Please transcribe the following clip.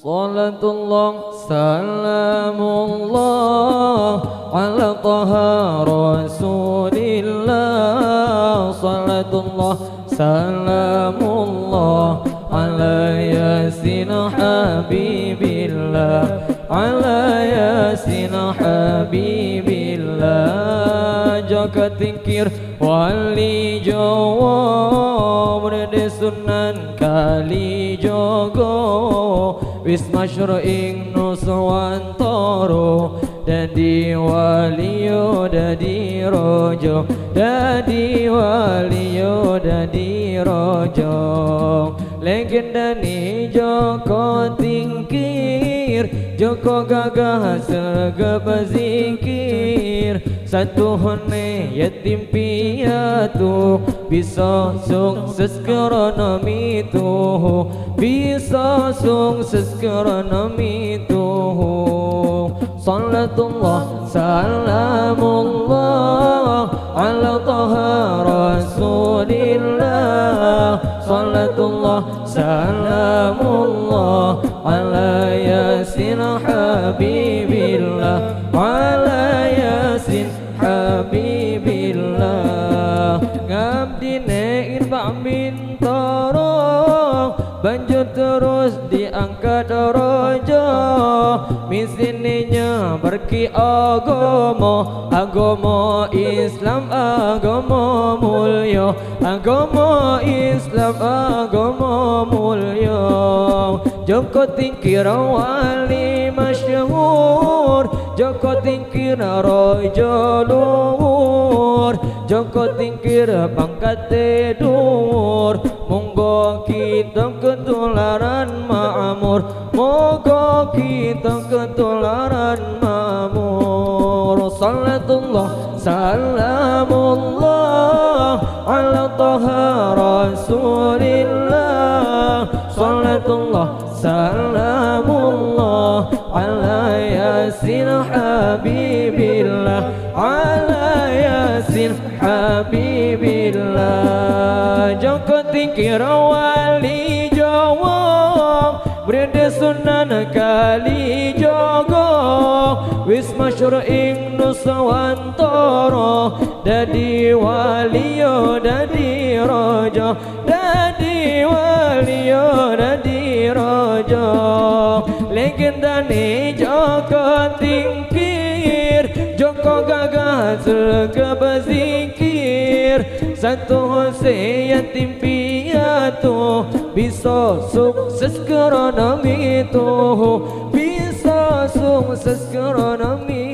Salatullah salamullah ala taha rasulillah. Salatullah salamullah ala yasin habibillah. Ala yasin habibillah. Jaga tingkir wali Jawa Berde Sunan Kalijogo wis masyhur ing Nuswantara. Dadi waliyo dadi rojo, dadi waliyo dadi rojo. Legenda ni Joko Tingkir, Joko gagah segep zikir. Satu hone yatim piatu bisa sukses karena itu, bisa sukses karena itu. Salatullah salamullah ala taha rasulillah. Salatullah salamullah ala yasin habibillah. Ala yasin habibillah. Ngabdine irfa bintoro banjur terus diangkat rojo. Misininya berki agama, agama Islam agama mulya, agama Islam agama mulya. Joko Tingkir wali masyhur, Joko Tingkir rojo luhur, Joko Tingkir pangkat dhuwur. Monggo kita ketularan makmur, monggo kita ketularan makmur. Salatullah salamullah ala taha rasulillah. Salatullah salamullah ala yasin habibillah. Ala yasin habibillah. Joko Tingkir wali Jawa Berde Sunan Kalijogo wis masyhur ing Nuswantara. Dadi waliyo dadi rojo, dadi waliyo dadi rojo. Legenda ni Joko Tingkir, Joko gagah segep zikir. Satu hose yatim piatu bisa sukses karena itu, bisa sukses karena itu.